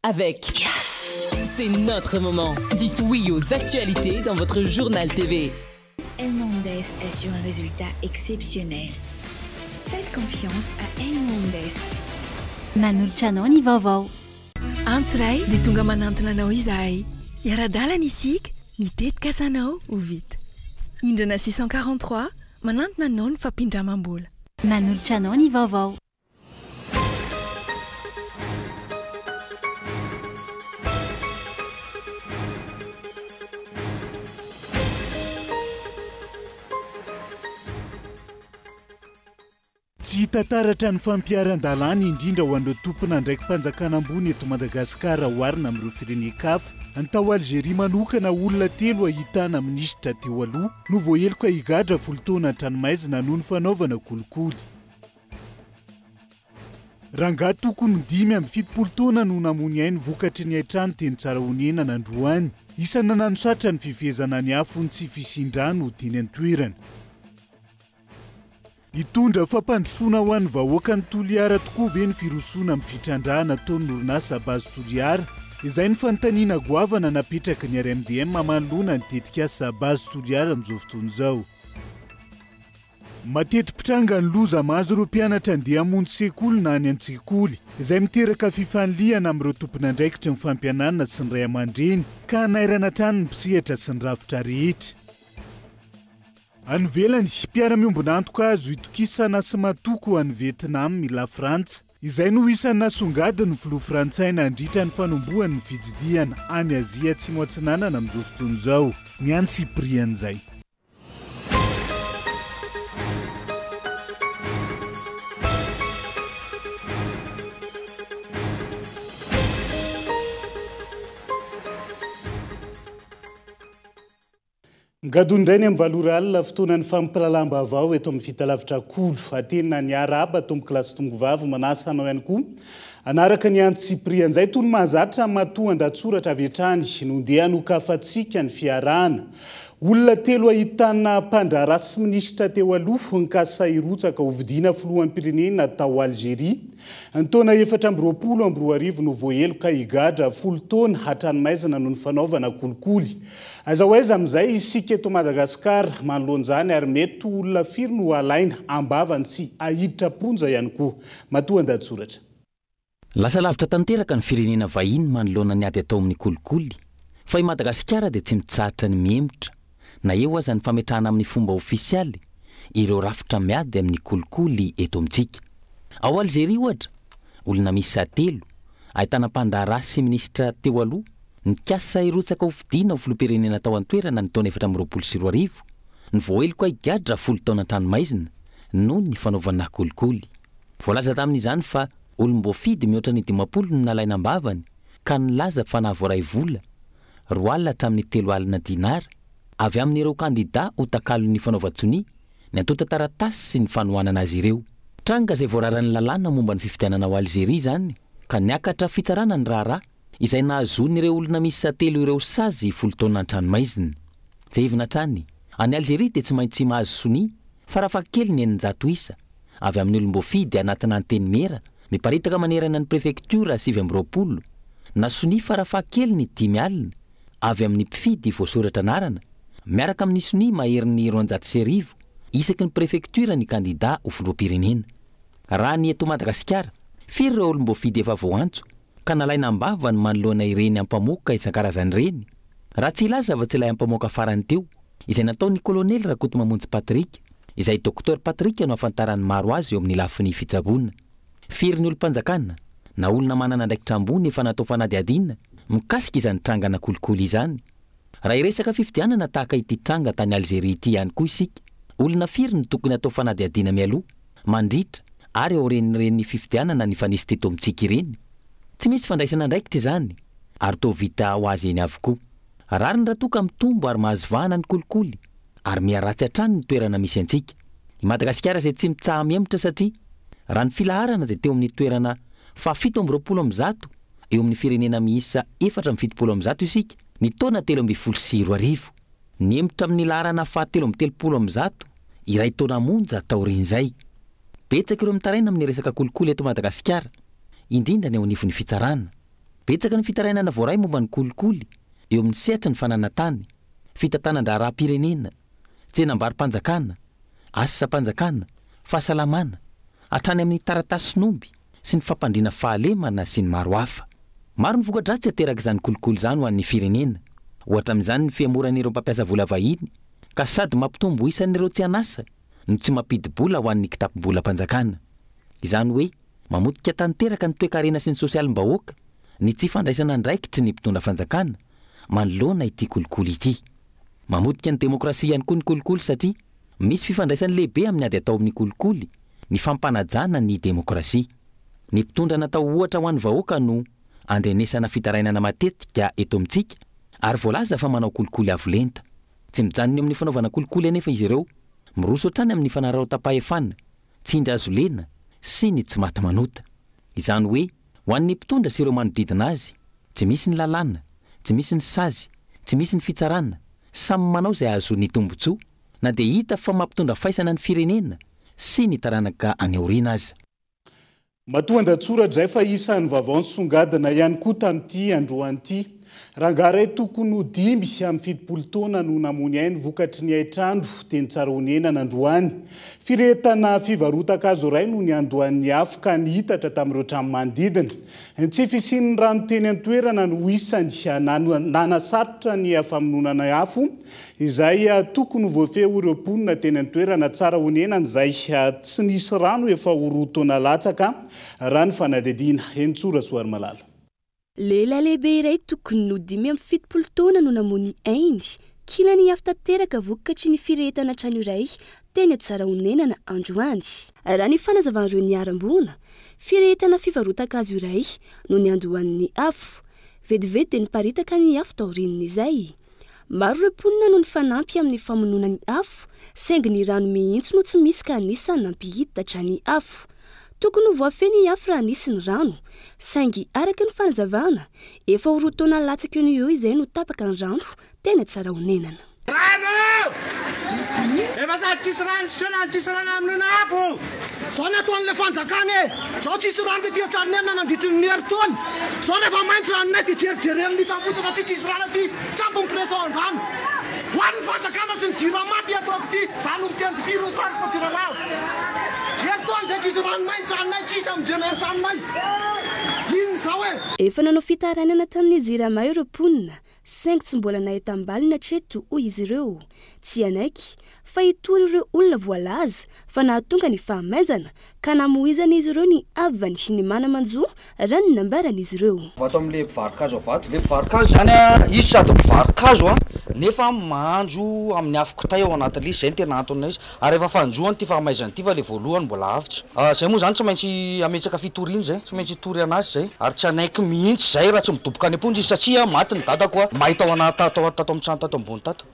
avec Yes. C'est notre moment. Dites oui aux actualités dans votre journal TV. Hernandez assure un résultat exceptionnel. Faites confiance à Hernandez. Manolo ny vaovao. Antsiray dia tonga manantona anao izahay. Iara-dalana isika, mitetika asanao ho vita. Indrana 643 manantona anao ny fampindramam-bola. Manolo ny vaovao. Tsy tantaratra ny fampiaran-dalàna indrindra ho an'ireo tompona ndraiky mpanjakana ambony eto Madagasikara oharina amin'ireo firenen-kafa. Ny tao Algeria manokana olona 3 ahitana minisitra teo aloha no voaheloka higadra folotona an-tranomaizina noho ny fanaovana kolikoly. Rangahy tokony 5-7 taona no namony ainy vokatry ny aitrano teny tsara honena nandroany. Isana nanosatra ny fifezana ny afo ny tsy fisindrano tiany an-toerana. Hitondra fampandrosoana ho an'ny vahoaka ny toliara tokoa ve ny firosoana amin'ny fitrandrahana ataon'ny orinasa Base Toliara. Izay ny fanontaniana goavana napetraka ny RMDM manoloana ny tetikasa Base Toliara amin'izao fotoana izao. Mateti-pitranga ny loza mahazo ireo mpianatra andeha hamonjy sekoly na any an-tsekoly, izay miteraka fifaniliana amin'ireo tompon'andraikitra ny fampianarana sy ny ray aman-dreny ka hanairana hatrany ny mpisehatra sy ny rafitra rehetra. Any velany mpiara-miombona antoka azo itokisana sy matoko ho an'ny Vietnam mila Frantsa. Izay no isan'ny nasongadiny ny filoha Frantsay nandritra ny fanombohan'ny fitsidiana any Azia atsimo atsinanana amin'izao fotoana izao. Miany Cyprien izay. Ngadondrainy amin'ny valora alina fotoanan'ny fampilalamba-avao eto amin'ny fitalavitra kolo. Atenina ny araba tombo kilasy tongovavy manasa anao ihany koa. Anaraka ny anty Cyprien izay toy ny mahazatra matoa an-datsoratra avy hatrany no ndeha hanokafantsika ny fiarahana. Olona 3 ahitana mpandraharaha sy minisitra teo aloha ny Kasairotsaka ho vidiana filohan'ny pirenena tao Algeria. Ny taona 2024 no voaheloka higadra 10 taona hatranomaizina noho ny fanaovana kolikoly. Azaho aiza amin'izay isika eto Madagasikara manoloan'izany ary mety olona firy no alaina ambavany sy ahiditra-ponja ihany koa. Matoa an-datsoratra. Lasa lavitra tanteraka ny firenena vahiny manoloana ny ady atao amin'ny kolikoly. Fa i Madagasikara dia tsy mitsahatra ny miemotra. Na eo aza ny fametrahana amin'ny fomba ofisialy ireo rafitra miady amin'ny kolikoly eto amintsika. Ao Algeria ohatra, olona misy 3 ahitana mpandraharaha sy minisitra teo aloha ny Kasairotsaka ho vidiana ho filoham-pirenena tao an-toerana ny taona 2022 ny voaheloka higadra 10 taona an-tranomaizina noho ny fanaovana kolikoly. Voalaza tamin'izany fa olom-boafidy mihoatra ny 50 no nalaina ambavany ka nilaza fa nahavoaray vola 4 alina hatramin'ny 3 alina dinara avy amin'ireo kandida ho takalon'ny fanaovan-tsony ny antota taratasy sy ny fanohanana azy ireo. Tranga izay voararan'ny lalàna momba ny fifidianana ao Algeria izany ka niakatra fitsarana ny raharaha izay nahazon'ireo olona misy 3 ireo sazy 10 taona an-tranomaizina. Jevina trany, any Algeria dia tsy maintsy mahazo sony farafakely ny 900 isa avy amin'ny olom-boafidy anatina anteny mera miparitaka manerana ny prefektura 720 na sony farafakely ny 5 alina avy amin'ny mpifidy voasoratra anarana miaraka amin'ny sony maherin'ny 200 isaky ny prefektura ny kandida ho filoham-pirenena. Raha ny eto Madagasikara, firy ireo olom-boafidy efa voantso ka nalaina ambavany manoloana ireny ampamoaka isan-karazany ireny. Raha tsy ilaza fa tsy ilay ampamoaka farany teo izay nataon'ny kolonely Rakoto Mamonjy Patrik, izay Dr Patrik no afantarany maro azy eo amin'ny lafin'ny fitsaboana. Firy ny olom-panjakana na olona manana andraikitra ambony efa natao fanadihadiana mikasika izany trangana kolikoly izany. Raha iresaka fifidianana tahaka ity tranga tany Algeria ity ihany koa isika, olona firy ny tokony atao fanadihadiana mialoha, mandritra ary ao renireny fifidianana ny fanisy teto amintsika ireny. Tsy misy fandraisana andraikitra izany ary toa vita ho azy eny avokoa. Rary ny ratoka mitombo ary mahazo vahana ny kolikoly ary miaratsy hatrany ny toerana misy antsika. I Madagasikara izay tsy mitsaha miemotra satria raha ny filaharana dia teo amin'ny toerana 720 eo amin'ny firenena miisa 470 isika ny taona 2024. Niemotra amin'ny laharana 730 iray taona monja taorian'izay. Betsaka ireo mitaraina amin'ny resaka kolikoly eto Madagasikara, indrindra ny ao anivon'ny fitsarana. betsaka ny fitarainana voaray momba ny kolikoly eo amin'ny sehatra ny fananatany, fitantanan-draharaha-pirenena, tsenam-bary-panjakana, asa-panjakana, fahasalamana, hatrany amin'ny taratasy-nomby sy ny fampandriana fahalemana sy ny maro hafa. Maro ny voka-dratsy ateraka izany kolikoly izany ho an'ny firenena. Ohatra amin'izany ny fiamoran'ireo mpampiasa vola vahiny, ka sady mampitombo isan'ireo tsy hanasa no tsy mampidi-bola ho an'ny kitapo-bola-panjakana. Izany hoe mamotika tanteraka ny toe-karena sy ny sosialim-bahoaka, ny tsy fandraisana andraikitry ny mpitondra fanjakana manoloana ity kolikoly ity. Mamotika ny demokrasia ihany koa ny kolikoly satria misy fifandraisany lehibe amin'ny ady atao amin'ny kolikoly ny fampanajana ny demokrasia. Ny mpitondra natao ohatra ho an'ny vahoaka no andrenesana fitarainana matetika eto amintsika ary voalaza fa manao kolikoly avolenta. Tsy mijanona amin'ny fanaovana kolikoly anefa izy ireo, miroso hatrany amin'ny fanarao-tapahefana, tsindra azolena sy ny tsy maty manota. Izany hoe ho an'ny mpitondra sy ireo manodidina azy, tsy misy ny lalàna, tsy misy ny sazy, tsy misy ny fitsarana, samy manao izay azo ny tombotsoa na dia hita fa mampitondra faisana ny firenena sy ny taranaka any aoriana aza. Matoan-datsoratra izay fa isan'ny vaovao songadina ihany koa tamin'ity androan'ity. Rangaray tokony ho 5 amin'ny 70 taona no namony ainy vokatry ny aitrandro teny tsara honena nandroany. Firetana fivarota-kazo iray no ny andohan'ny afo ka nihitatra tamin'ireo trano manodidina. Tsy fisian'ny rano teny an-toerana no isany nanasarotra ny famononana afo izay tokony voafeho ireo mponina teny an-toerana tsara honena izay tsy nisy rano efa ho roa taona latsaka raha ny fanadihadiana. Entsora Soary Malala. Lehilahy lehibe iray tokony no 5 taona no namony ainy kilany afo tanteraka vokatry ny firetana trano iray teny tsara honena na androany. Raha ny fanazavan'ireo niarambona, firetana fivarota-kazo iray no ny andohan'ny afo. Vetivety dia niparitaka ny afo taorin'izay. Maro ireo mponina no ny fanampy amin'ny famonona ny afo, saingy ny rano mihitsy no tsy misy ka anisany nampihitatra ny afo. Tokony ho voafeny afo raha nisy ny rano, saingy araka ny fanazavana, efa ho 2 taona latsaka eo izay no tapaka ny rano tena tsara honenana. Rano! Efa sady tsisy rano sy tena tsisy rano amin'ny afo. Zao ny ataon'ilay fanjakana e. Zao tsisy rano dia tsara honenana nandritry ny herintaona. Zao rehefa maintso ranonay dia jerijereny lisampotsy fa tsisy rano aty, tsampony presao ambany. Ho an'ny fanjakana sy ny jiramaty ataoko ity, zany no miteny firosary fa jiralao. Herintaona izay tsisy rano maintso ranonay tsisy amin'izay tranonay. Ino zao e? Efa nanao fitarainana tamin'ny jirama ireo mponina, saingy tsy mbola nahita mbalina hatreto hoy izy ireo. Tsy anaiky fa hitory ireo olona voalaza fa nahatonga ny fahamaizana ka namohizana izy ireo ny avany sy ny manamanjo raha ny nambaran'izy ireo. Vato amin'ilay mpivarokazo avato, ilay mpivarokazo zany izy sady mivarokazo nefa mandro amin'ny afo kitay ao anatin'ilay izy, zay ny tena antony izy. Ary efa fanjoany ty fahamaizana ty fa le voalohany mbola avitra. Zay moa zany tsy maintsy ametsaka fitoriana zay, tsy maintsy hitory anazy zay. Ary tsy anaiky mihitsy zay raha tsy midoboka any amponjy izy satria maty ny dadako mahita ao anaty tato amin'ny trano tato ambony tato.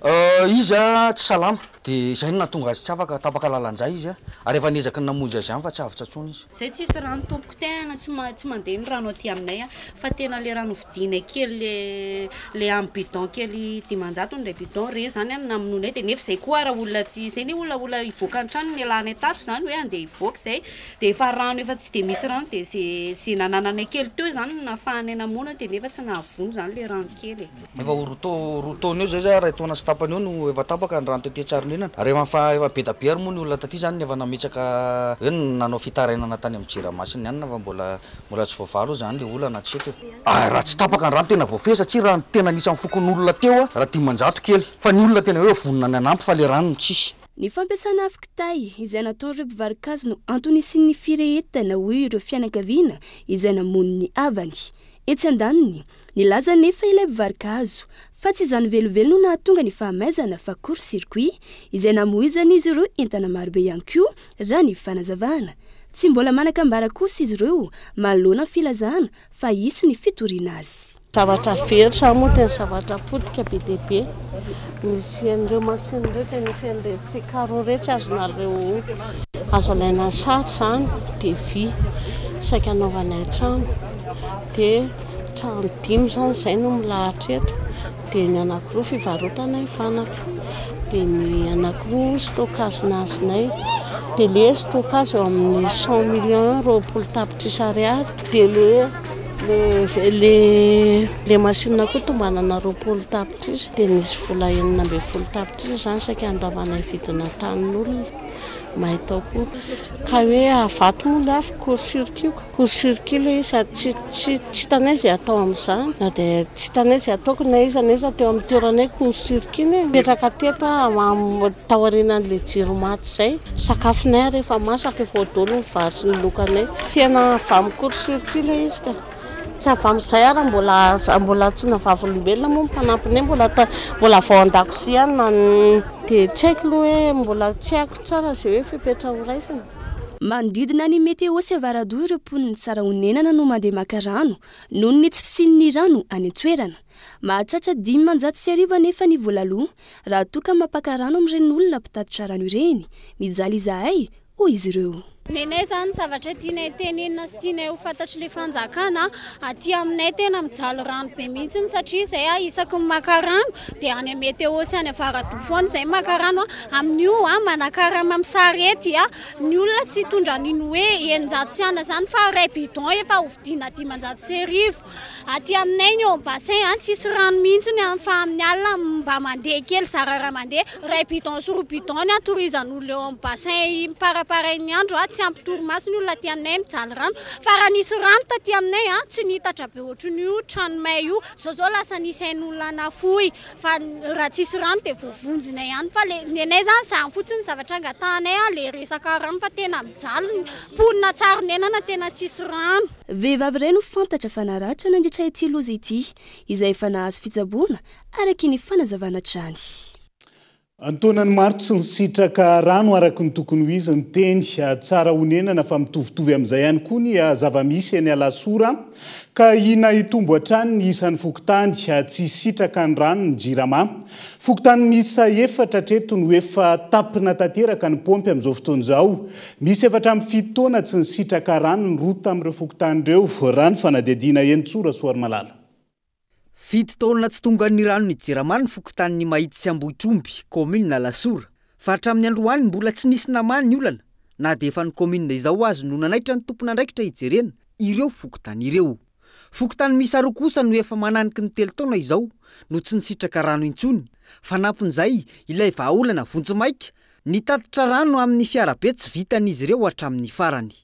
Izy tsy salama dia zay no nahatonga azy tsy afaka tapaka lalanjay izy ary efa niezaka ny namonjy azy ihany fa tsy avitra tsony izy. Zay tsisy rano tompoko tena tsy mandeha ny rano aty aminay fa tena le rano vidina kely le amin'ny bidon kely 500 ny bidon re zany namononay dia nefa zay koa raha olona tsy zay ny olona ivoaka ny trano ny alana tato zany hoe andeha ivoaka zay dia efa rano efa tsy dia misy rano dia zay nanananay kely teo zany nafahanay namona dia nefa tsy nahavono zany le rano kely. Efa roa taona eo zay ray taona sy tapany eo no efa tapaka ny rano tetỳ Tsaronenana. Ary efa be da be ary moa ny olona taty zany efa nametsaka hoe nanao fitarainana tany amin'ny Tsiramasina ihany na fa mbola tsy voavalo zany le olana hatreto. Raha tsy tapaka ny rano tena voafehy satria raha tena nisy amin'ny fokon'olona teo raha 500 kely fa ny olona tena hoe vonona ny anampy fa le rano tsisy. Ny fampiasana afo kitay izay nataon'ireo mpivarokazo no antony sy ny firehetana hoy ireo fianakaviana izay namony ny avany. Etsy andaniny nilaza nefa ilay mpivarokazo fa tsy izany velovelo no nahatonga ny fahamaizana fa court-circuit izay namohizana izy ireo entana marobe ihany koa raha ny fanazavana. Tsy mbola manakambara kosa izy ireo manoloana filazana fa hisy ny fitoriana azy. Zavatra veritra moa tena zavatra potika be dia be. Misy an'ireo masina ireo tena misy an'ireo tsikaro rehetra azonareo azo alaina sary zany dia vy saika anaovana trano dia trano 5 zany izay no milahatra eto. Dia ny anankiroa fivarotana fanaka, dia ny anankiroa stokazinazonay, dia le stokazy eo amin'ny 100 millions roapolo tapitra isa ariary, dia le le machine koa tombanana 20 tapitra izy dia nisy vola 9 tapitra izy zany saika andavana vidina tanin'olona mahitao koa ka hoe avato moa lafo court-circuit le izy tsy tanay zay atao amin'izany na dia tsy tanay zay ataoko na izy aneza teo amin'ny toeranay court-circuit mipetraka teto taorianan'le jiro maty zay sakafonay rehefa masaka efa dolo ny vary sy ny lokanay tena avy amin'ny court-circuit le izy ka tsy avy amin'izay ary mbola tsona vavolombelona moa mpanampiny mbola vao an-dakozia dia tsy haiko aloha hoe mbola tsy haiko tsara zay hoe fipetra ho raisina. Manodidina ny météo sy avaradò ireo mponiny tsara honenana no mandeha maka rano noho ny tsy fisian'ny rano any an-toerana. Mahatratra 500 nefa ny voalaloha raha toa ka mampaka rano amin'ireny olona mpitatitra rano ireny. Mijaly izahay hoy izy ireo. Nenay zany zavatra tianay tenenina sy tianay ho fantatry le fanjakana aty aminay tena mijaly rano be mihitsy satria zay isaky maka rano dia any météo sy any avaradò foana zay maka rano amin'io manakarama amin'ny sarety ny olona tsy hitondra nino hoe 900 zany fa ray bidon efa hovidiana 500 aty aminay ny eo bassin tsisy rano mihitsy fa amin'ny alina mba mandeha kely zarara mandeha ray bidon sy roa bidon ny atorizan'olona eo amin'ny bassin paraparain'ny andro tsy ampitoromaso ny olona aty aminay mijaly rano fa raha nisy rano taty aminay tsy nihitatra be ohatran'io tranomay io zao lasa nisy ain'olona nafoy fa raha tsisy rano dia voavonjina ihany fa nenay zany zany fotsiny zavatra angatanay le resaka rano fa tena mijaly mponina tsara nenana tena tsisy rano. Vehivavy iray no fantatra fa naratra nandritra ity loza ity izay efa nahazo fitsaboana araky ny fanazavana trany. Antonany maro tsy nisitraka rano araky ny tokony ho izy ny teny tsara honenana fa mitovitovy amin'izay ihany koa ny zava-misy eny Alasora ka ina hitombo hatrany ny isan'ny fokotany tsy sitraka ny rano ny Jirama. Fokotany misy 4 treto no efa tapina tanteraka ny pompy amin'izao fotoana izao. Misy 7 taona tsy nisitraka rano ny roa tamin'ireo fokotany ireo rano fanadihadiana Entsora Soarimalala. 7 taona tsy tonga ny rano ny Jirama ny fokotan'ny Mahity sy Ambohitromby commune Alasora fa hatramin'ny androany mbola tsy nisy namany ny olana na dia efa ny commune izao azy no nanaitra ny tompon'andraikitra hijerena ireo fokotany ireo. Fokotany misy 2 kosa no efa mananiky ny 3 taona izao no tsy nisitraka rano intsony fa nampon'izay ilay vahaolana Vonjimaika nitatitra rano amin'ny fiarabe tsy vitan'izy ireo hatramin'ny farany.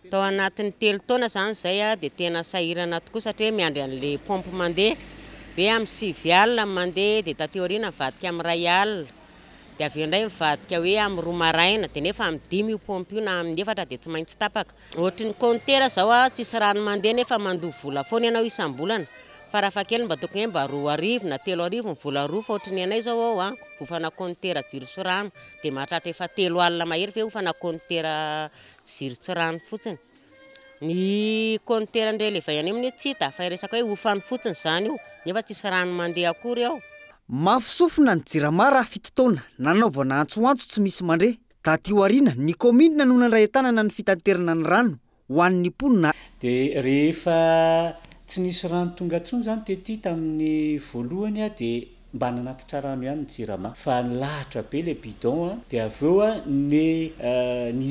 Tao anatin'ny 3 taona zany zay dia tena sahirana tokoa satria miandry an'le pompe mandeha be amin'ny 7 alina mandeha dia tateoriana mivadika amin'ny 2 alina dia avy indray mivadika hoe amin'ny 2 maraina dia nefa amin'ny 5 io pompe io na amin'ny 4 dia tsy maintsy tapaka. Ohatry ny compteur zao tsisy rano mandeha nefa mandoa vola foana ianao isam-bolana fa raha fakely mba tokony mba 2 arivo na 3 arivo ny vola roa fa ohatry ny anay zao ao bofana compteur jiro sy rano dia mahatratra efa 3 alina mahery fe hofana compteur jiro sy rano fotsiny. Ny compteur ndray le vai any amin'ny tsita fa resaka hoe hofany fotsiny zany io nefa tsisy rano mandeha akory ao. Mafy sofina ny Jirama raha 7 taona nanaovana antsoantso tsy misy mandre. Taty aoriana ny commune no nandray tanana ny fitanterana ny rano ho an'ny mponina. Dia rehefa tsy nisy rano tonga tsony zany tety tamin'ny voalohany dia mba nanatitra rano ihany ny Jirama fa lahatra be le bidon dia aveo ny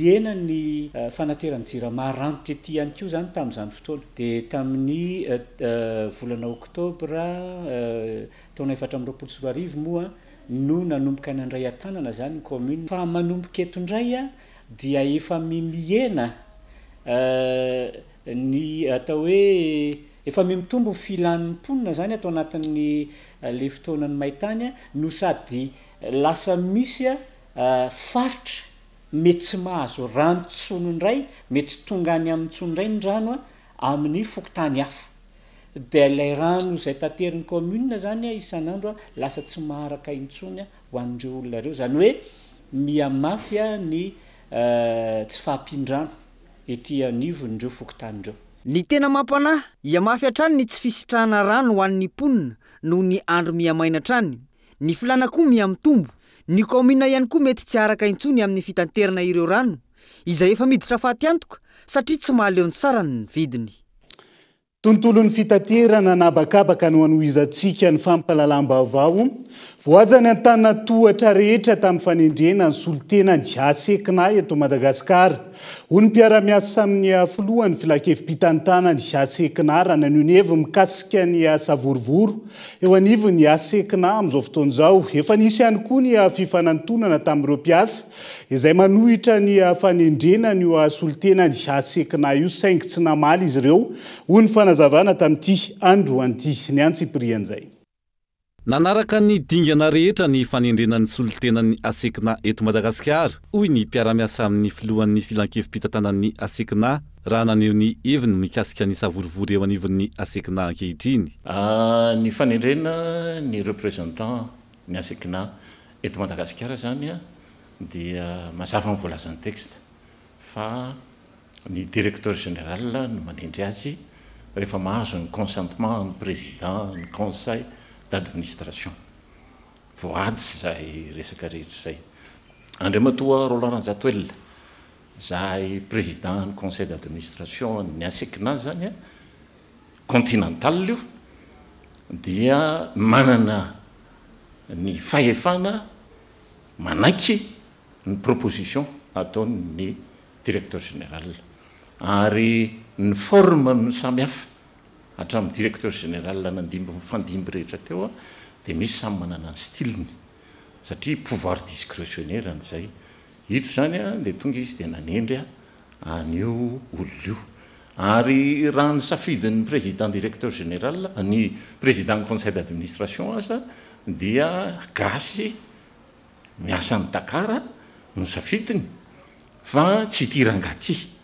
hena ny fanateran'ny Jirama rano tety ihany koa zany tamin'izany fotoana dia tamin'ny volana oktobra taona 2024 moa no nanomboka nandray atanana zany ny commune fa manomboka eto indray dia efa mihena ny atao hoe efa mitombo filan'ny mponina zany atao anatin'ny le fotoanany maitany no sady lasa misy faritra mety tsy mahazo rano tsony indray mety tonga any amin'ny tsony indray ny rano amin'ny fokotany hafa dia ilay rano izay taterin'ny commune zany isan'andro lasa tsy maharaka intsony ho an'ireo olona ireo zany hoe mihamafy ny tsy fahampindrano ety anivon'ireo fokotany ireo. Ny tena mampanahy iamafy hatrany ny tsy fisitrahana rano ho an'ny mponina noho ny andro miamaina hatrany. Ny filana koa miamitombo. Ny commune ihany koa mety tsy araka intsony amin'ny fitanterana ireo rano izay efa miditra faty antoka satria tsy mahaleo ny sarany ny vidiny. tontolon'ny fitaterana nabakabaka no anoizantsika ny fampalalam-baovao voajany an-tana tohatra rehetra tamin'ny fanendrena ny solotena ny Jasekina eto Madagasikara. Ho ny mpiara-miasa amin'ny filohan'ny filakevim-pitantana ny Jasekina raha nanonevy mikasika ny asa vorovoro eo anivon'ny Jasekina amin'izao fotoan'izao. Efa nisy ihany koa ny fifanantonana tamin'ireo mpiasa izay manohitra ny fanendrena ny solotena ny Jasekina io saingy tsy namaly izy ireo. Ho ny fanazavana tamin'ity androan'ity ny antsiprian'izay. Nanaraka ny dingana rehetra ny fanendrenan'ny solontenan'ny Jasekina eto Madagasikara, hoy ny mpiara-miasa amin'ny filohan'ny filankevim-pitantanan'ny Jasekina raha naneho ny heviny mikasika ny savorovory eo anivon'ny Jasekina ankehitriny. Ny fanendrena ny représentant ny Jasekina eto Madagasikara zany dia mazava mivoalazan'ny texte fa ny directeur général no manendry azy rehefa mahazo ny consentement ny président ny conseil d'administration. Voady zay resaka rehetra zay. Andriamatoa Roland Ranjatoela zay président ny conseil d'administration ny Jasekina zany continental io dia manana ny fahefana manaiky ny proposition ataon'ny directeur général ary ny forme ny samihafa hatramin'ny directeur général fandimby rehetra teo dia misy samy manana ny styliny satria pouvoir discrétionnaire an'izay ito zany dia tonga izy dia nanendry an'io olona io ary raha ny safidin'ny président directeur général ny président conseil d'administration aza dia gasy miasa ny Dakar no safidiny fa tsy tirangaty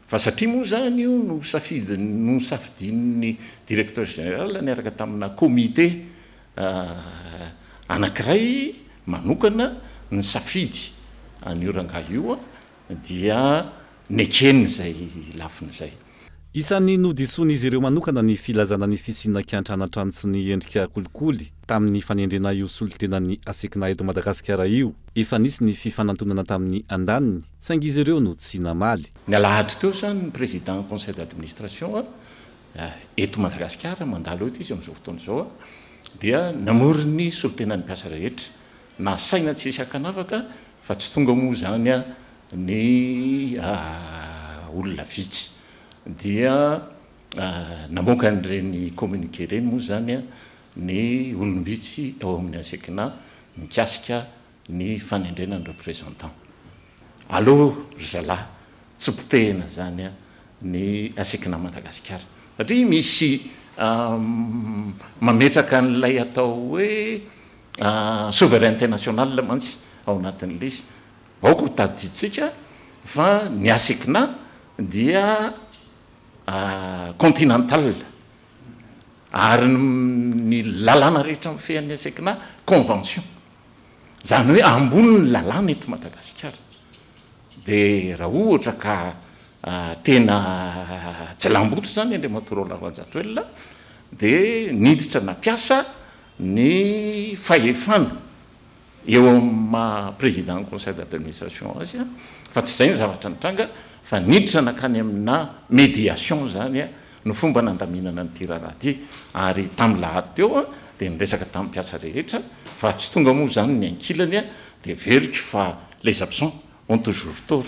fa satria moa zany io no safidin'ny directeur général niaraka tamina comité anankiray manokana ny safidy an'io rangahy io dia nekeny zay lafiny zay. Isan'ny nodisoan'izy ireo manokana ny filazana ny fisinan-kiantranantrano sy ny endrika kolikoly tamin'ny fanendrena io solontenan'ny Jasekina eto Madagasikara io. Efa nisy ny fifanantonana tamin'ny andaniny saingy izy ireo no tsy namaly. Ny alahady teo zany ny président conseil d'administration eto Madagasikara mandalo eto izy amin'izao fotoana izao dia namorony solontenan'ny mpiasa rehetra na saina tsisy hakanavaka fa tsy tonga moa zany ny olona vitsy dia namoaka an'ireny communiqué reny moa zany ny olombitsy ao amin'ny Jasekina mikasika ny fanendrenan'ny représentant. Allo zalahy tsy potehina zany ny Jasekina Madagasikara satria misy mametraka an'ilay atao hoe souveraineté nationale mantsy ao anatin'ilay izy. Aoko tadiditsika fa ny Jasekina dia continental ary ny lalàna rehetra mifehan'ny Jasekina convention zany hoe ambony ny lalàna eto Madagasikara dia raha ohatra ka tena Jalamboto zany Andriamatoa Roland Ranjatoela dia niditra nampiasa ny fahefana eo amin'ny président conseil d'administration azy fa tsy zay ny zavatra nitranga fa niditra nakany amina médiation zany no fomba nandaminana ny tiraraha ty ary tamin'ny lahady teo dia niresaka tamin'ny mpiasa rehetra fa tsy tonga moa zany ny ankilany dia veriko fa les absents ont toujours tort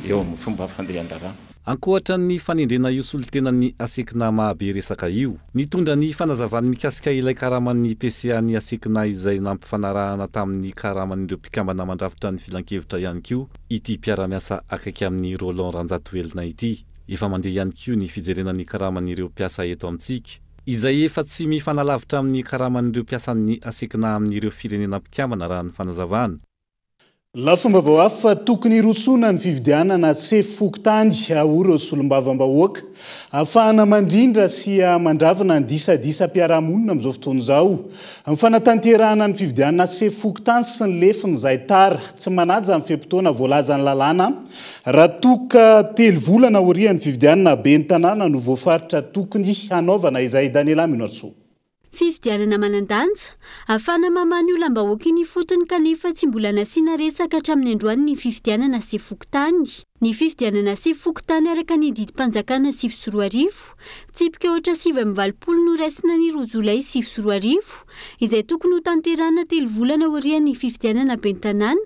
eo amin'ny fomba fandehan-drano. Ankoatra ny fanendrena io solontenan'ny Jasekina mahabe resaka io, nitondra ny fanazavany mikasika ilay karaman'ny PCA-ny Jasekina izay nampifanarahana tamin'ny karaman'ireo mpikambana mandrafitra ny filan-kevitra ihany koa ity mpiara-miasa akaiky amin'ny Roland Ranjatoelina ity. Efa mandeha ihany koa ny fijerenan'ny karaman'ireo mpiasa eto amintsika izay efa tsy mifanalavitra amin'ny karaman'ireo mpiasan'ny Jasekina amin'ireo firenena mpikambana raha ny fanazavana. Lafomba hafa tokony rotsona ny fividianana sefokotany ireo solombavam-bahoaka ahafahana mandrindra sy mandravina ny disadisa mpiarahamonina amin'izao fotoana izao. Amin'ny fanatanterahana ny fividianana sefokotany sy ny lefiny izay tara tsy manaja amin'ny feim-potoana voalazan'ny lalàna raha toka 3 volana aorian'ny fividianana be ny tanàna no voafaritra tokony hanaovana izay Daniela Minarso. fividianana manandanja ahafana mamany olam-bahoaka ny fotony kanefa tsy mbola nasiana resaka hatramin'ny androany ny fividianana sy fokotany. Ny fividianana sy fokotany araka ny didim-panjakana 7 tsipika ohatra 7 no raisina ny Rojolay 7 izay tokony ho tanterana 3 volana aorian'ny fividianana ben'ny tanàna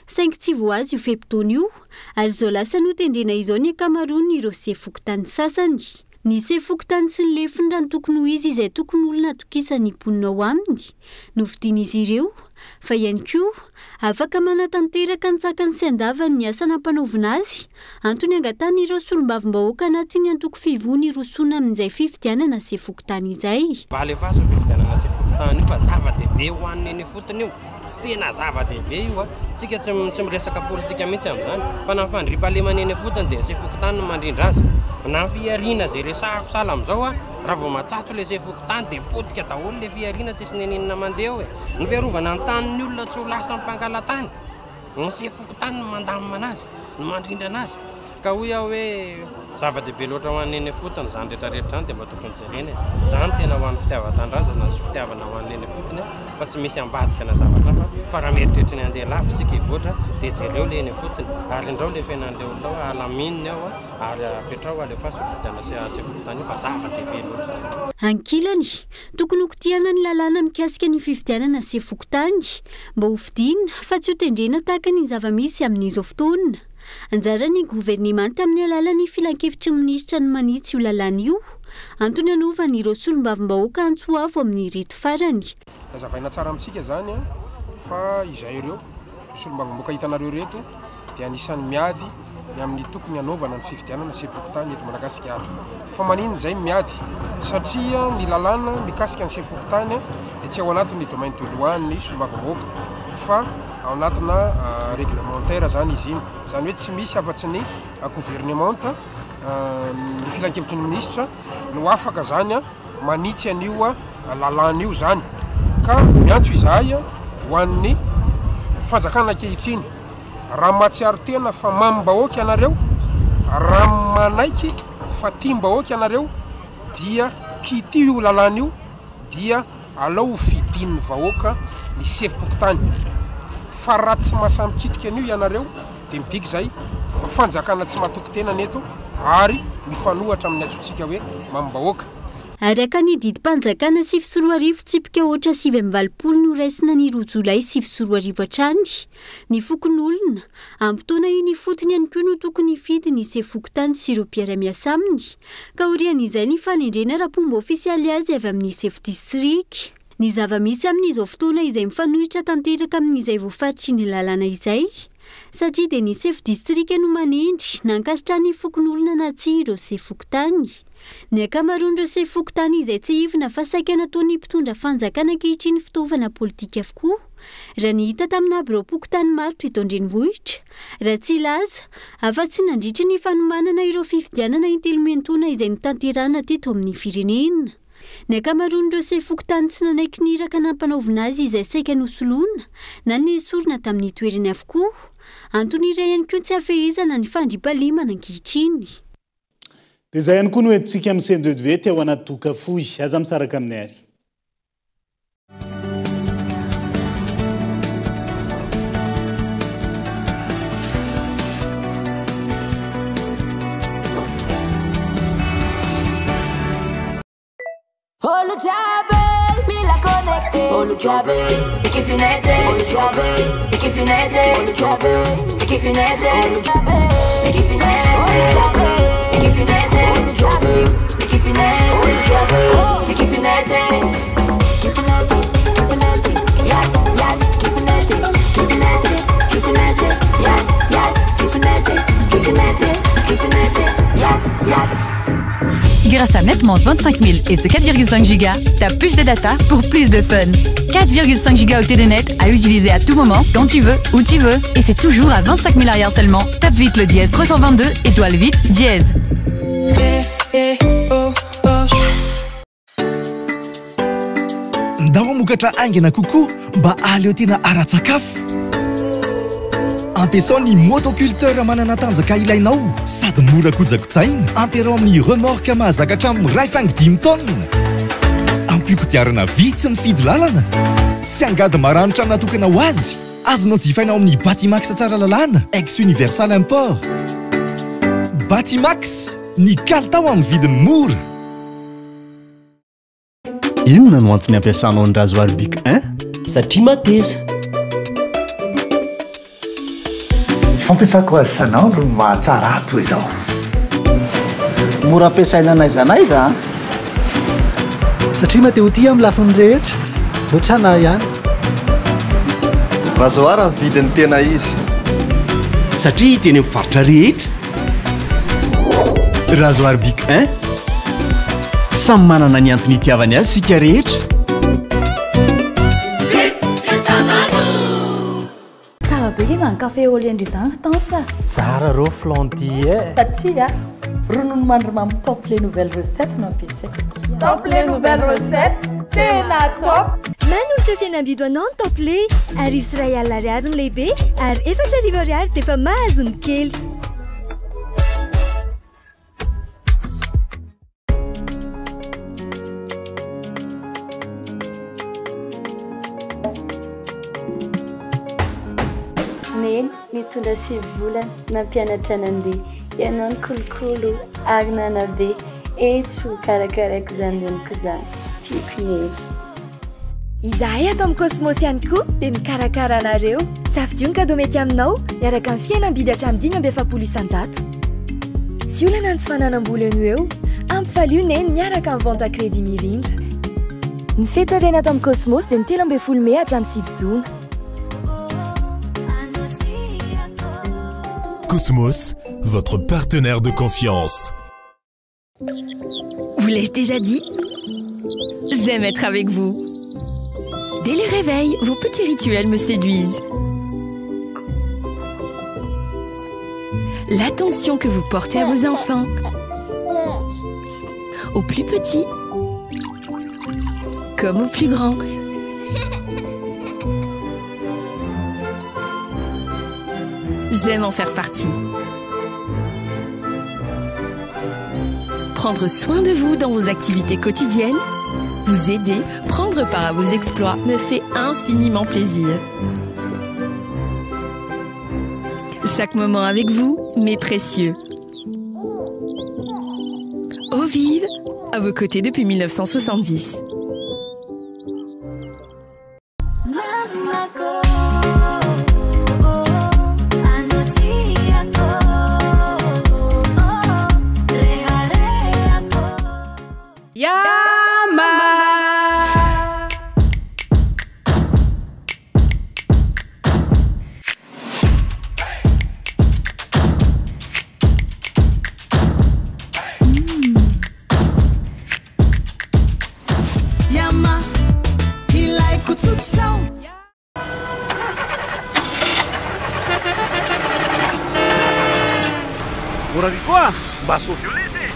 5 tsy voazy io fepitaona io ary zao lasa no tendrena izao ny akamaroany ireo se fokotany sasany. Ny se fokotany sy ny lefindra ny tokony ho izy izay tokony olona tokisany ponina ao aminy novidian'izy ireo fa ihany koa afaka manatanteraka ny tsakany sy andavany ny asa nampanaovina azy antony angatany ireo solombavim-bahoaka anatiny antoko fivony rosona amin'izay fividianana se fokotany izay. Alefaso fividianana se fokotany io fa zava-dehibe ho an'ny fotony io tena zava-dehibe io tsika tsy miresaka politika mihitsy amin'izany fa na fandriam-pahalemana eny fotony dia se fokotany no mandrindra azy na fiariana zay resahako sala amin'izao raha vao matsatso le se fokotany dia potika daholo le fiariana tsisy nenenina mandeha hoe ny fiarovana ny tanin'ny olona tsy ho lasa mpangalatany ny se fokotany no mandamina anazy no mandrindra anazy ka hoy aho hoe zava-dehibe loatra ho an'ny eny fotony zany rehetrarehetra zany dia mba tokony jereny zany tena ho an'ny fitiavan-tandrazana sy fitiavana ho an'ny eny fotony fa tsy misy ambadika na zavatra fa raha mieritreritra ny andeha lavitra tsika hivoatra dia jereo le eny fotony ary indrao le fiainan'le olona ao alamininy ao ary apetrao alefa sofividiana se fokotany io fa zava-dehibe loatra. Ankilany tokony hokitiana ny lalàna mikasika ny fividianana se fokotany mba ho fidina fa tsy ho tendrena tahaka ny zava-misy amin'izao fotoana. Anjara ny gouvernemanta amin'ny alalan'ny filan-kevitry minisitra ny manitsy io lalàna io antony anaovany ireo solombavim-bahoaka antsoavo amin'ny reto farany. Zavaina tsara amintsika zany fa izay ireo solombavim-bahoaka hitanareo reto dia anisan'ny miady amin'ny tokony anaovana ny fividianana se fokotany eto Madagasikara. Fa manino izay miady satria ny lalàna mikasika ny se fokotany dia tsy ao anatin'ny domaine de loi ny solombavim-bahoaka fa ao anatina réglementaire zany izy iny zany hoe tsy misy afatsy ny gouvernemanta ny filan-kevitry ny ministra no afaka zany manitsy an'io lalàna io zany ka miantso izahay ho an'ny fanjakana ankehitriny raha mahatsiaro tena fa mamim-bahoaka ianareo raha manaiky fa tiam-bahoaka ianareo dia kitio io lalàna io dia alao fidin'ny vahoaka ny se fokotany fa raha tsy mahasambikitika an'io ianareo dia midiky zay fa fanjakana tsy mahatoky tena neto ary mifanohatra amin'ny atsotsika hoe mamim-bahoaka. Araka ny didim-panjakana 7 tsipika ohatra 7 no raisina ny Rojolay 7 hatrany ny fokon'olona ampitoana iny fotony ihany koa no tokony fidy ny se fokotany sy ireo mpiara-miasa aminy ka orian'izay ny fanendrena rapomba ofisialy azy avy amin'ny chef district. Ny zava-misy amin'izao fotoana izay mifanohitra tanteraka amin'izay voafaritry ny lalàna izay satria dia ny chef district no manendry nankasitra ny fokon'olona na tsy ireo se fokotany. Ny akamaroan'ireo se fokotany izay tsy hivina fa saika nataony mpitondra fanjakana ankehitriny fitaovana politika avokoa raha ny hita tamina biro-pokotany maro eto an-drenivohitra raha tsy laza afa-tsy nandritry ny fanomanana ireo fividianana intelomentoana izay notanterana teto amin'ny firenena. Ny akamaroan'ireo se fokotany tsy nanaiky niraka nampanaovina azy izay saika nosoloana na ny sorona tamin'ny toerany avokoa antony iray ihany koa tsy hafehezana ny fandriam-pahalemana ankehitriny. Dia izay ihany koa no entintsika amin'ny CNDV teo anaty toka fohy aza misaraka amin'ny ary. Olo diabe, mila connecte. Olo diabe, e che finete. Olo diabe, e che finete. Olo diabe, e che finete. Olo diabe, e che finete. Olo diabe, e che finete. Olo diabe, e che finete. Olo diabe, e che finete. Che finete, che finete. Yes, yes, che finete. Che finete, che finete. Yes, yes, che finete. Che finete, che finete. Yes, yes. Grâce à NetMontre 25 000 et ses 4,5 gigas, t'as plus de data pour plus de fun. 4,5 gigaoctets de net à utiliser à tout moment, quand tu veux, où tu veux. Et c'est toujours à 25 000 arrière seulement. Tape vite le dièse 322, étoile vite, dièse. Ndao mokatra aingana kokoa mba aleo tena ara-tsakafo. Ampiasao ny motoculteur manana tanjaka ilainao sady mora kojakotsaina ampiarao amin'ny remorque mahazaka hatramin'ny 5 tonnes. ampikodiarana vitsy mifidy lalana sy angady maranitra natokana ho azy azonao jifaina ao amin'ny Batimax tsara lalàna ex Universal Import. Batimax ny kalitao amin'ny vidiny mora. Inona no antony ampiasanao ny rasoir Bic 1 satria mateza. Fampiasako azy isanandro no mahatsara toy izao. Mora ampiasaina n'aiza n'aiza satria mateoty amin'ny lafiny rehetra ohatrana ihany. Rasoir amin'ny vidiny tena izy satria teny amin'ny faritra rehetra. Rasoir Bic 1 samy manana ny antony itiavany azy sika rehetra. Tsara be izany café au lait izany tansa. Tsara rô flandy satria ronono mandrimamy top les nouvelles recettes no ampiasaiko. Top les nouvelles recettes tena top. Manolotra fihenam-bidy anao ny top lait. Arivo sy iray alina ariary ny lehibe ary 4 arivo ariary dia efa mahazo ny kely. Neny mitondra 7 volana nampianatra nandeha ianao ny kolokolo ary nanabe etso karakaraiko izany neniko izany tiako neny. Izahay ato amin'ny Cosmos ihany koa dia mikarakara anareo. Safidio ny kado mety aminao miaraka amin'ny fihenam-bidy hatramin'ny 5,700. Tsy olana ny tsy fananam-bola eno eo ampifalio neny miaraka amin'ny vente à crédit mirindra. Ny fety reny ato amin'ny Cosmos dia ny 13 Mey hatramin'ny 9 Jona. Cosmos, votre partenaire de confiance. Vous l'ai-je déjà dit? J'aime être avec vous. Dès le réveil, vos petits rituels me séduisent. L'attention que vous portez à vos enfants, aux plus petits comme aux plus grands. J'aime en faire partie. Prendre soin de vous dans vos activités quotidiennes, vous aider, prendre part à vos exploits me fait infiniment plaisir. Chaque moment avec vous m'est précieux. Eau vive, à vos côtés depuis 1970.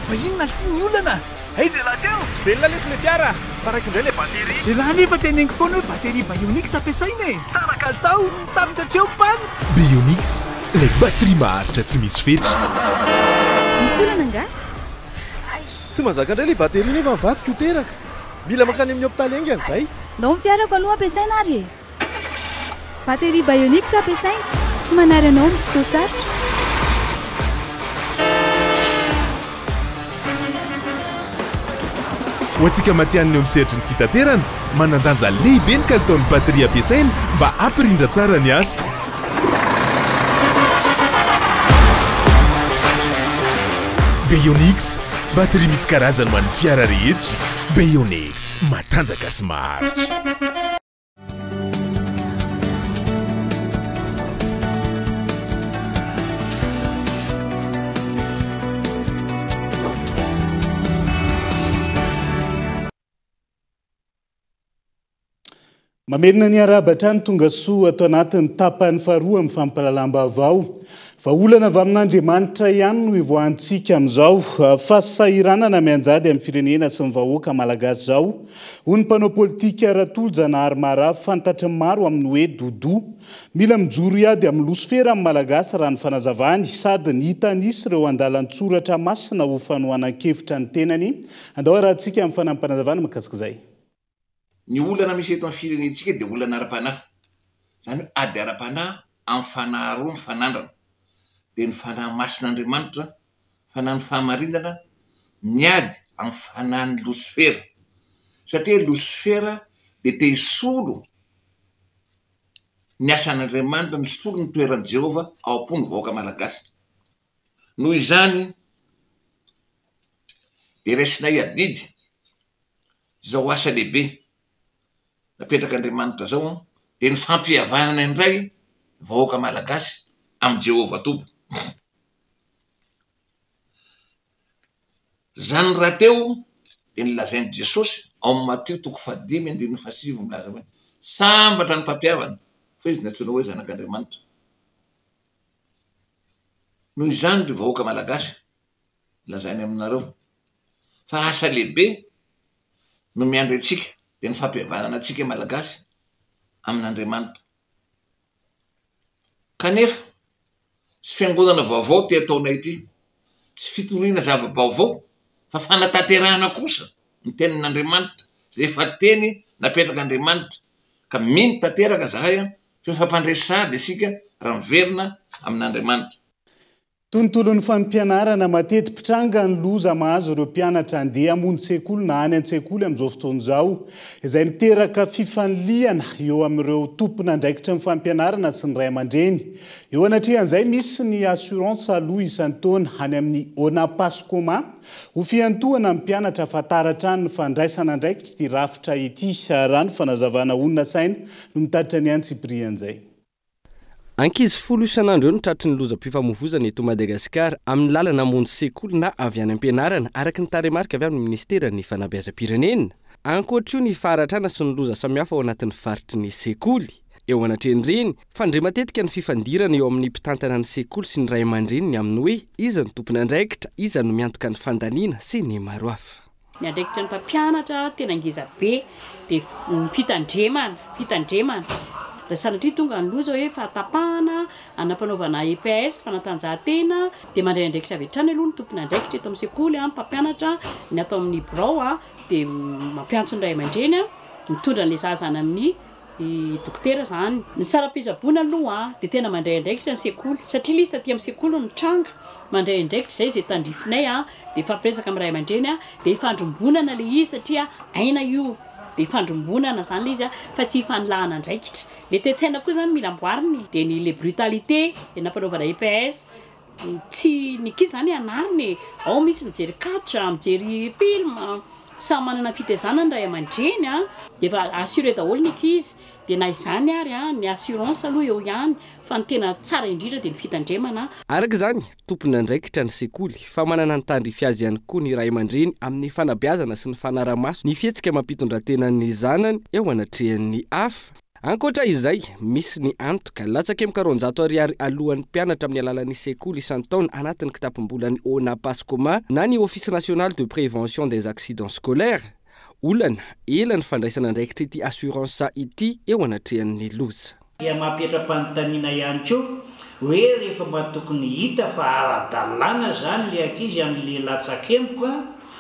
Fa inona tiany olana? Aiza lahateo? Tsy velona lesy le fiara. Taraiky indray le batery. Le raha nefa teneniko foana hoe batery Bionix ampiasaina e. Tsara kalitao, tapitra hatreo pan. Bionix, le batterie maharitra tsy misy fetra. Mikolana nga? Tsy mazaka indray le batery nefa mivadika ho teraka. Mila makany amin'ny hôpitaly engy an'izay. Ndao ny fiarako aloha ampiasaina ary e. Batery Bionix ampiasaina. Tsy manary anao mitao tsara. Ho antsika matianiny eo misehatry ny fitaterana, manandanja lehibe ny kalitaon'ny bateria ampiasaina mba ampirindra tsara ny asa. Bionix, bateria misy karazany ho an'ny fiara rehetra. Bionix, matanjaka sy maharitra. Mamerina ny arabatra ny tonga soa atao anatin'ny tapany faharoa amin'ny fampalalam-baovao. Fa olana avy amin'Andriamanitra ihany no ivoahantsika amin'izao fa sahiranana mianjady amin'ny firenena sy ny vahoaka malagasy izao. Hoy ny mpanao politika Ratolo-Janahary Marafy fantatry maro amin'ny hoe dodo. Mila mijoro iady amin'ny losofera amin'ny malagasy raha ny fanazavany sady ny hita nisy ireo andalan-tsoratra masina ho fanohanan-kevitra ny tenany. Andao raha antsika amin'ny fanampanazavana makasika izay. ny olana misy eto amin'ny firenentsika dia olana ara-panahy zany hoe ady ara-panahy amin'ny fanahy roa mifanandrana dia ny fanahy masin'Andriamanitra fanahy ny fahamarinana ny ady amin'ny fanahy ny Losifera satria Losifera dia te hisolo ny asan'Andriamanitra ny solo ny toeran'i Jehova ao am-pony vahoaka malagasy noho izany dia raisinay adidy zao asa lehibe napetraka Andriamanitra zao dia ny fampihavanana indray vahoaka malagasy amin'ny Jehova Tompo zany raha teo dia nilazain'i Jesosy ao amin'ny Mateo 5:7 milaza hoe sambatra ny mpampihavana fa izy natsoina hoe zanak'Andriamanitra noho izany ry vahoaka malagasy lazainy aminareo fa asa lehibe no miandry antsika dia ny fampihavanana antsika malagasy amin'Andriamanitra kanefa tsy fiangonana vaovao ty ataonay ity tsy fitoriana zava-baovao fa fanatanterahana kosa ny tenin'Andriamanitra zay efa teny napetraka Andriamanitra ka mino tanteraka zahay fa fampandresady isika raha miverina amin'Andriamanitra tontolon'ny fampianarana matety pitranga ny loza mahazo ireo mpianatra andeha hamonjy sekoly na any an-tsekoly amin'izao fotoana izao izay miteraka fifaniliana eo amin'ireo tompon'andraikitra ny fampianarana sy ny ray aman-dreny eo anatrehan'izay misy ny assurance aloha isan'ny taona any amin'ny ONAPASCOMA ho fiantohana ny mpianatra ahafantaratra ny fandraisana andraikitra ty rafitra ity raha ny fanazavana onona saina no mitatitra ny antsiprian'izay ankizy folo isan'andro eo no tratry ny lozam-pifamoivozana eto Madagasikara amin'ny lalana hamonjy sekoly na avy any am-pianarana araky ny taremarika avy amin'ny ministera ny fanabeazam-pirenena ankoatra io ny faharatrana sy ny loza samihafa ao anatin'ny faritry ny sekoly eo anatren'ireny fandre matetika ny fifandirana eo amin'ny mpitantana ny sekoly sy ny ray aman-dreniny amin'ny hoe iza ny tompony andraikitra iza no miantoka ny fandaniana sy ny maro hafa ny andraikitra ny mpampianatra tena ngeza be dia ny fitandremana raha sanatria tonga ny loza hoe fahatapahana anapanaovana EPS fanatanjahantena dia mandray andraikitra avy hatrany aloha ny tompony andraikitra eto amin'ny sekoly mpampianatra ny atao amin'ny birao dia mampiantso ny ray aman-dreny mitondra n'ilay zazana amin'ny dokotera zany ny saram-pizaboana aloha dia tena mandray andraikitra ny sekoly satria lisy taty amin'ny sekoly no mitranga mandray andraikitra zay tandrifinay dia fampiresaka amin'ny ray aman-dreny dia ifandrombonana le izy satria aina io dia ifandrombonana zany le izy fa tsy ifanilahana andraikitra le toetsaina koa zany mila amboariny dia ny le brutalité dia nampanaovana EPS tsy nikizy zany anariny ao misy mijery katra mijery film samy manana fitezana ny ray aman-dreny dia efa assuré daholo ny ankizy dia na izany ary ny assurance aloha eo ihany fa ny tena tsara indrindra dia ny fitandremana araka izany tompony andraikitra ny sekoly fa manana ny tandrify azy ihany koa ny ray aman-dreny amin'ny fanabeazana sy ny fanaramaso ny fihetsika mampitondra-tena ny zanany eo anatrehan'ny hafa ankoatra izay misy ny antoka latsaka M40 ariary alohan'ny mpianatra amin'ny alalan'ny sekoly isan-taona anatin'ny kitapom-bolan'ny ONAPASCOMA na ny Office national de prévention des accidents scolaires olana ela ny fandraisana andraikitra ity assurance ity eo anatrehan'ny loza dia mampiatra-panontaniana ihany koa hoe rehefa mba tokony hita fa ara-dalàna zany le ankizy amin'le latsakemiko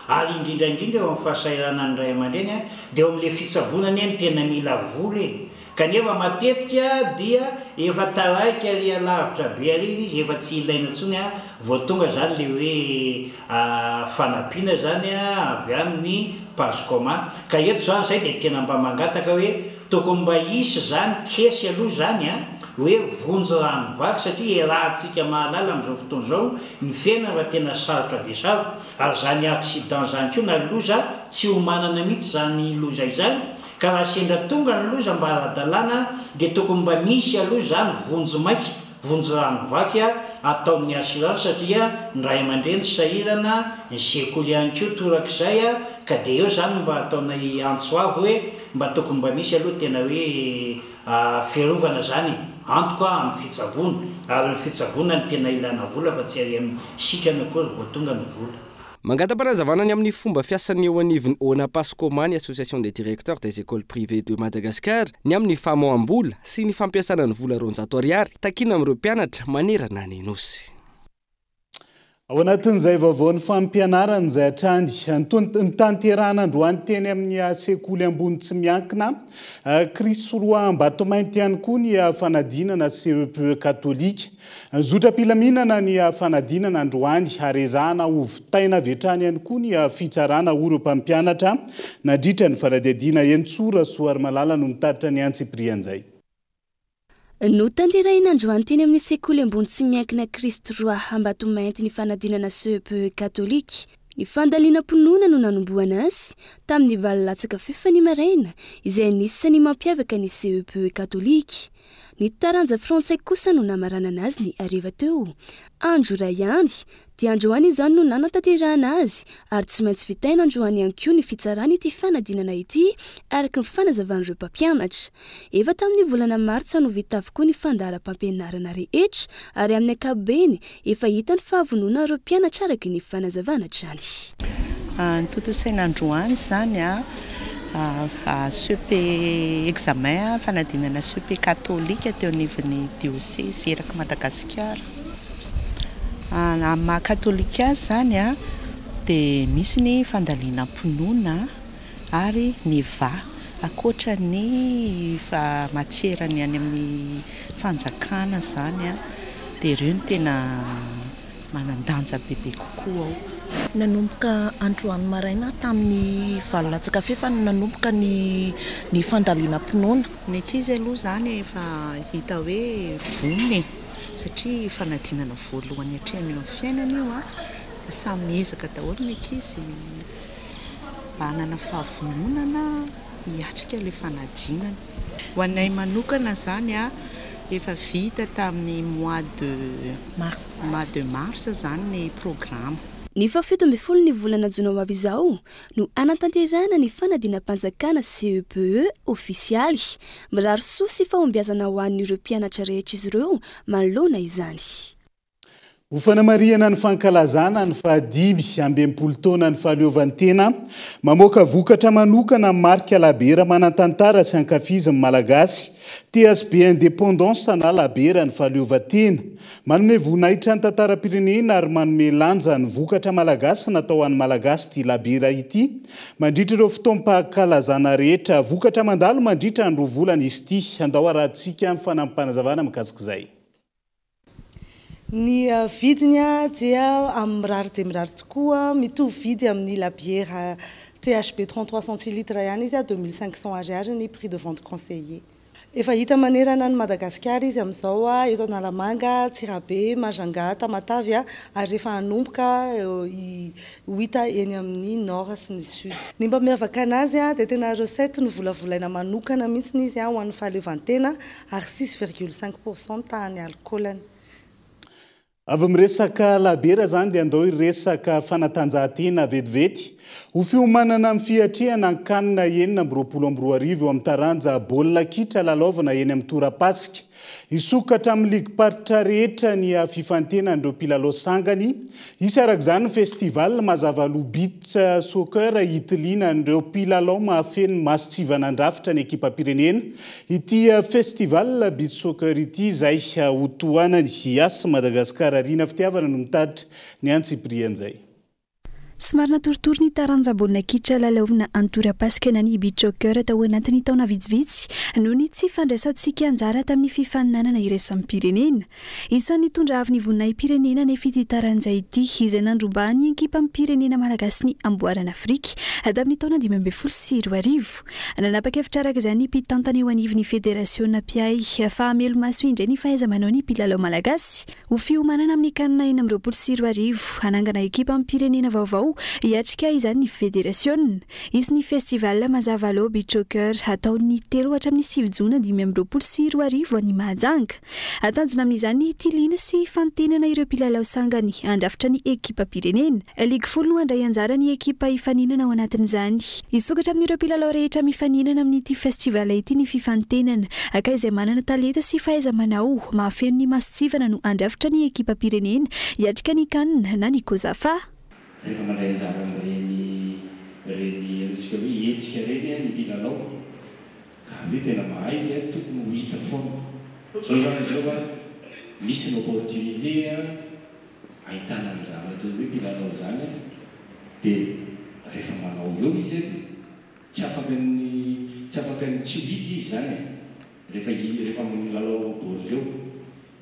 ary indrindraindrindra eo amin'ny fahasairana ny ray aman-dreny dia eo amin'le fitsaboanany eny tena mila voly kanefa matetika dia efa taraika ry alavitra be ary izy efa tsy ilaina ntsony vao tonga zany le hoe fanampiana zany avy amin'ny PASCOMA ka eto zany zay dia tena mba mangataka hoe tokony mba isy zany kesy aloha zany hoe vonjy rano vaky satria rahantsika mahalala amin'izao fotoana izao ny fiainana fa tena sarotra dia sarotra ary zany accident zany koa na loza tsy ho manana mihitsy zany loza izany ka raha sendra tonga ny loza mba ara-dalàna dia tokony mba misy aloha zany vonjy maiky vonjy rano vaky ataon'ny assurance satria ny ray aman-dreny tsy sahirana ny sekoly ihany koa torak'izay ka dia eo zany mba ataonay antso avy hoe mba tokony mba misy aloha tena hoe fiarovana zany antoka amin'ny fitsaboana ary ny fitsaboana ny tena ilana vola fa tsy ary amin'ny sikana koa vao tonga ny vola mangatam-panazavana ny amin'ny fomba fiasan'ny eo anivon'ny ONAPASCOMA ny association des directeurs des écoles privées de Madagascar ny amin'ny famoam-bola sy ny fampiasana ny vola 200 ariary takina amin'ireo mpianatra manerana ny nosy ao anatin'izay vaovaon'ny fampianarana izay hatrany nitanterana androany teny amin'ny sekoly ambony tsy miankina Krisoroa Mbatomainty ihany koa ny fanadinana CEPE katolika zotra-pilaminana ny fanadinana androany arezahana hovitaina vetrany ihany koa ny fitsarana oreo mpampianatra nadritra ny fanadihadiana Entsora Soary Malala no nitaritra ny Antsiprian'izay. No tanterahina androany teny amin'ny sekoly ambony tsy miankina Krisoroa Mbatomainty ny fanadinana CEPE katolika. Ny fandaliana-ponona no nanomboana azy tamin'ny valolatsaka fefany maraina izay anisany mampiavaka ny CEPE katolika. Ny taranja frantsay kosa no namaranana azy ny ariva teo. Andro iray ihany dia androany izany no nanatanterahana azy ary tsy maintsy vitaina androany ihany koa ny fitsarana ity fanadinana ity araka ny fanazavan'ireo mpampianatra. Efa tamin'ny volana martsa no vita avokoa ny fandaharam-pampianarana rehetra ary amin'ny ankapobeny efa hita ny fahavonona ireo mpianatra araka ny fanazavana hatrany. Ny totosaina androany zany CEPE examen fanadinana CEPE katolika teo anivon'ny diocèse eraky Madagasikara. Amin'ny katolika zany dia misy ny fandaliana-ponona ary ny akoatra ny matierany any amin'ny fanjakana zany dia ireo no tena manandanja bebe kokoa ao. Nanomboka androany maraina tamin'ny valolatsaka fefany nanomboka ny fandaliana-ponona. Ny ankizy aloha zany efa hita hoe voniny satria fanadinana voalohany hatrany eo amin'ny fiainana io dia samy miezaka daholo ny ankizy hanana fahavononana hiatrika ilay fanadinana. Ho anay manokana zany efa vita tamin'ny mois de mars zany ny programme. Ny 17 ny volana jona ho avy izao no anatanterahana ny fanadinam-panjakana CEPE ofisialy. Mirary soa sy fahombiazana ho an'ireo mpianatra rehetra izy ireo manoloana izany. Ho fanamariana ny fankalazana ny fahadimy ambin'ny taona ny fahaleovantena mamoaka vokatra manokana marika labera manantantara sy ankafizan'ny malagasy TSB Indépendance na labera ny fahaleovantena manome voninahitra ny tantaram-pirenena ary manome lanja ny vokatra malagasy natao an'ny malagasy ty labera ity mandritra ireo fotoam-pahakalazana rehetra vokatra mandalo mandritra ny 2 volana izy ity andao arahantsika amin'ny fanampanazavana mikasika izay. Ny vidiny dia mirary dia mirary tokoa mitovy vidy amin'ny labiera THB 33 centilitres ihany izy 2500 ariary ny prix de vente conseillé. Efa hita manerana ny Madagasikara izy amin'izao eto Analamanga, Tsirabe, Majanga, Tamatavy ary efa hanomboka hita eny amin'ny nord sy ny sud. Ny mba miavaka anazy dia tena recette no volavolaina manokana mihitsy izy ho an'ny fahaleovantena ary 6,5% tany alcoolany. Avy miresaka labera zany dia andao iresaka fanatanjahantena vetivety. Ho fiomanana amin'ny fiatrehana ny kanina enina amby 22 eo amin'ny taranja baolina kitra lalaovana eny amin'ny torapasika. Isokatra amin'ny ligue-paritra rehetra ny fifantenan'ireo mpilalao sangany. Isy arak'izany ny festival mazava beach soccer hitiliana an'ireo mpilalao mahafeno masotsivana andrafitra ny ekipam-pirenena. Ity festival beach soccer ity izay hotohanany Ziasy Madagasikara Rina fitiavana no mitaritra ny Antsiprian'izay. Somary natoritory ny taranja baolina kitra lalaovina antorapasika ny beach soccer tao anatin'ny taona vitsivitsy noho ny tsy fandraisantsika anjara tamin'ny fifaninanana iraisam pirenena. Isan'ny tondra avy ny voninahim pirenena ny fititaranja ity izay nandrobany ekipa pirenena malagasy ny amboarana Afrika tamin'ny taona 2024. Nanapa-kevitra araka izany mpitantana eo anivon'ny federasiona piay fa hamelo maso indray ny fahaiza-manao ny mpilalao malagasy. Ho fiomanana amin'ny kanina 2024 hanangana ekipa pirenena vaovao iatrika izany ny federasiona. Izy ny festival mazava lo beach soccer ataon'ny 3 hatramin'ny 7 jona 2024 any Mahajanga. Atanjona amin'izany hitiliana sy fantenana ireo mpilalao sangany andrafitra ny ekipa pirenena. Ligue folo no handray anjara ny ekipa hifaninana ao anatin'izany. Isokatra amin'ireo mpilalao rehetra mifaninana amin'ity festival ity ny fifantenana aka izay manana talenta sy fahaiza-manao mahafeno ny masotsivana no andrafitra ny ekipa pirenena iatrika ny kanina na ny kozafa. Rehefa mandray anjara reny atsika hoe hetsika reny ny mpilalao ka hoe tena mahay izy tokony ho hita foana. Zao zany izao misy ny opportunité ahitana an'izany atao hoe mpilalao zany dia rehefa manao eo izy tsy afaka ny tsy hidy izy zany rehefa milalao baolina eo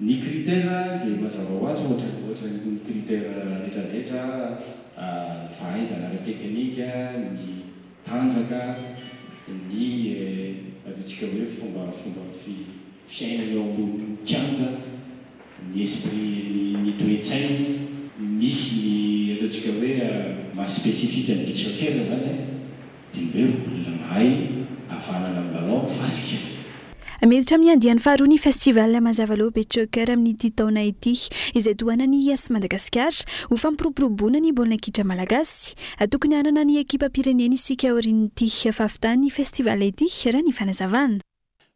ny critère dia mazava ho azy ohatra ny critère rehetrarehetra ny fahaizana ara teknika ny tanjaka ny ataontsika hoe fomba fiainana eo ambony kianja ny esprit ny toe-tsainy misy ny ataontsika hoe mahaspécifique ny beach soccer zany dia hoe olona mahay ahafanana milalao mifasika. Miditra miandiany faharoa ny festival mazava-loha beach soccer amin'ity taona ity izay tohana ny As Madagasikara ho fampiroboroboana ny baolina kitra malagasy. Tokony hanana ny ekipa pireneny isika aorian'ity fahavitany festival ity raha ny fanazavana.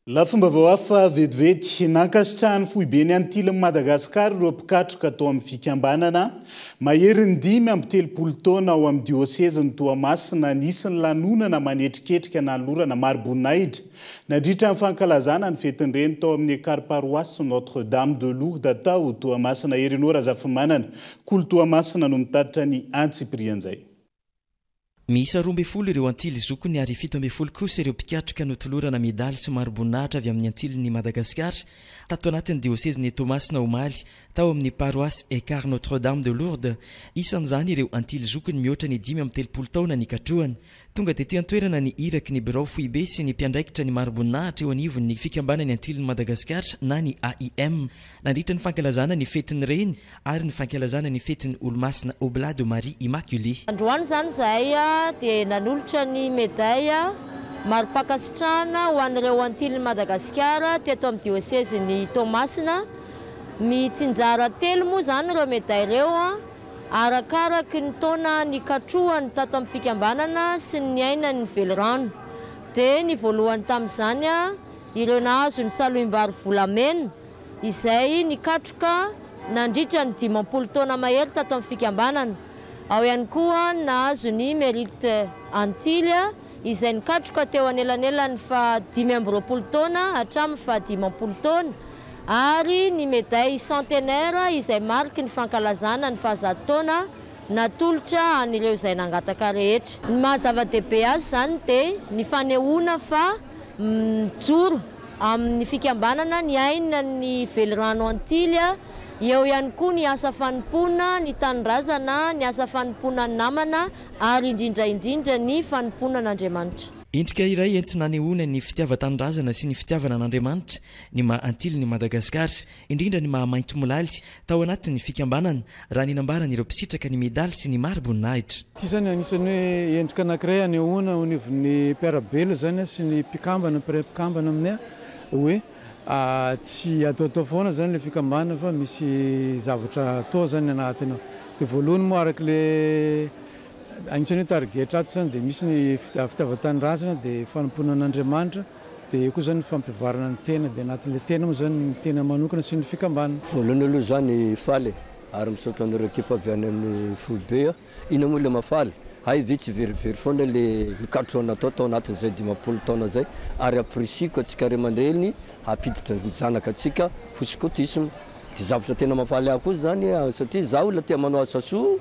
Lafomba vao hafa vetivety nankasitrahany fohibeny antily Madagasikara ireo mpikatroka atao amin'ny fikambanana maherin'ny 5 taona ao amin'ny dioseze ny Toamasina nisy ny lanonana manetriketrika nanolorana Maribonaidra nadritra ny fankalazana ny fetin'ireny tao amin'ny ekary paroisse Notre-Dame de Lourdes tao Toamasina Elinora Zafimanana kolo Toamasina no mitatitra ny Antsiprianzay. Miisa 12 ireo antily zokony ary 17 kosa ireo mpikatroka notolorana medaly sy maroboninahitra avy amin'ny antiliny Madagasikara tato anatin'ny diosezeny Tomasina Omaly tao amin'ny paroisse Ekary Notre-Dame de Lourdes. Isan'izany ireo antily zokony mihoatra ny 13 taona nikatrohany. Tonga dia tiantoerana ny iraky ny birao foibe sy ny mpiandraikitra ny maroboninahitra eo anivon'ny fikambanany antiliny Madagasikara na ny AIM. Nandritra ny fankalazana ny fetiny reny ary ny fankalazana ny fetiny Olomasina Oblat de Marie Immaculée. Androany zany zahay dia nanolotra ny médaille maro-pakasitrahana ho an'ireo antiliny Madagasikara teto amin'ny diosezeny Tomasina. Mitsinjara telo moa zany ireo médaille ireo arakaraky ny taona nikatrohany tato amin'ny fikambanana sy ny ainany velorano. Dia ny voalohany tamin'izany ireo nahazo ny saloim-bary volamena izay nikatroka nandritra ny 50 taona mahery tato amin'ny fikambanana. Ao ihany koa nahazo ny mérite antily izay nikatroka teo anelanelany fa 19 taona hatramin'ny fa 50 taona. Ary ny médaille centenaire izay mariky ny fankalazana ny fahazato taona natolotra an'ireo izay nangataka rehetra. Ny mahazava-dehibe azy zany dia ny fanehoana fa mijoro amin'ny fikambanana ny aina ny velorano antily. Eo ihany koa ny asa fanompoana ny tanindrazana, ny asa fanompoana ny namana ary indrindra ny fanompoana n'Andriamanitra. Endrika iray entina nanehoana ny fitiava-tanindrazana sy ny fitiavana an'Andriamanitra ny maha antily ny Madagasikara, indrindra ny maha mainto milaly tao anatin'ny fikambanana raha ninambarana ireo mpisitraka ny medaly sy ny maroboninahitra. Ity zany anisany hoe endrika anankiray anehoana ho anivon'ny mpiarabelo zany sy ny mpikambana mpikambana aminay hoe tsy ataotao foana zany le fikambanana fa misy zavatra atao zany anatiny ao. Dia voalohany moa araka le anisany target ato zany dia misy ny fitiavan-tanindrazana dia fanompoana an'Andriamanitra dia eo koa zany fampivarana ny tena dia anatin'le tena moa zany ny tena manokana sy ny fikambanana. Voalohany aloha zany faly ary misaotra an'ireo ekipa avy any amin'ny foibe ina moa le mafaly hay ve tsy verivery foana le nikatroana natao tao anatin'izay 50 taona zay ary aprisiko atsika ray aman-dreny hampiditra ny zanaka atsika fosikotisme dia zavatra tena mafaly ahy koa zany satria zaho olona tia manao asa soa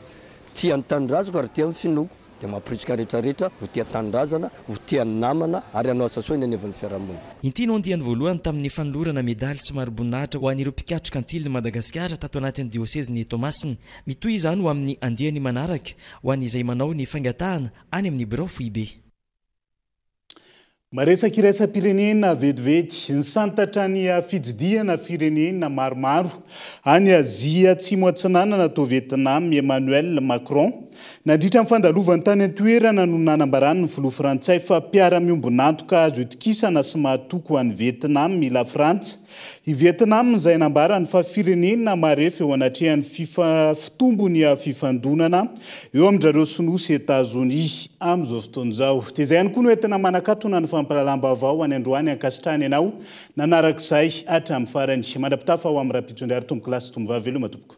tia ny tanindrazako ary tia amin'ny finoko dia mampirisika rehetrarehetra ho tia tanindrazana ho tia ny namana ary hanao asa soa eny anevany fiarahamonina. Inty no andiany voalohany tamin'ny fanolorana medaly sy maroboninahitra ho an'ireo mpikatroka antily Madagasikara tato anatin'ny diosezeny Tomasina. Mitoy izany ho amin'ny andiany manaraka ho an'izay manao ny fangatahana any amin'ny birao foibe. Maresaka iraisam-pirenena vetivety ny santatra ny fijidiana firenena maromaro any Azia atsimo atsinanana tao Vietnam Emmanuel Macron nandritra amin'ny fandalovany tany an-toerana no nanambarany ny filoha frantsay fa mpiara-miombonantoka azo itokisana sy mahatoko an'ny Vietnam mila Frantsa. I Vietnam izay nambarany fa firenena marefy eo anatrehan'ny fitombony fifandonana eo amin'ireo sinosy Etats-Unis amin'izao fotoan'izao. Dia izay ihany koa no entina manakatona ny fampalalam-baovao any androany ankasitrahany ianao nanarak'izay hatramin'ny farany. Mandrapitafa ao amin'ny rapitondry ary tombo kilasy tombo veloma tompoko.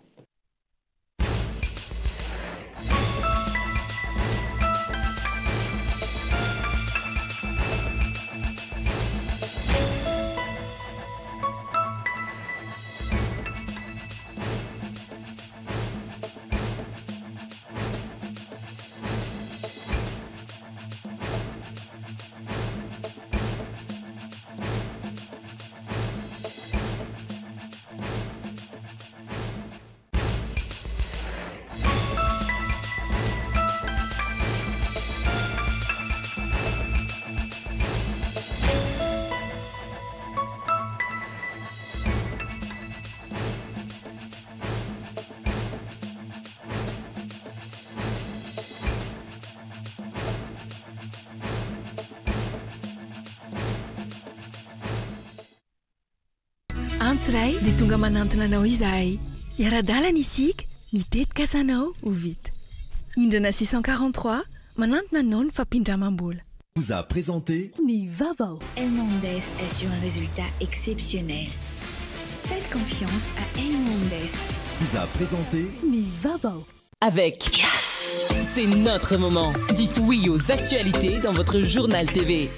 antso ray dia tonga manantona anao izahay iara-dalana isika mitetika asanao ho vita indrana 643 manantona anao ny fampindramam-bola vous a présenté Nivavao. El Mondes est sur un résultat exceptionnel. Faites confiance à El Mondes. Vous a présenté Nivavao. Avec Yes, c'est notre moment. Dites oui aux actualités dans votre journal TV.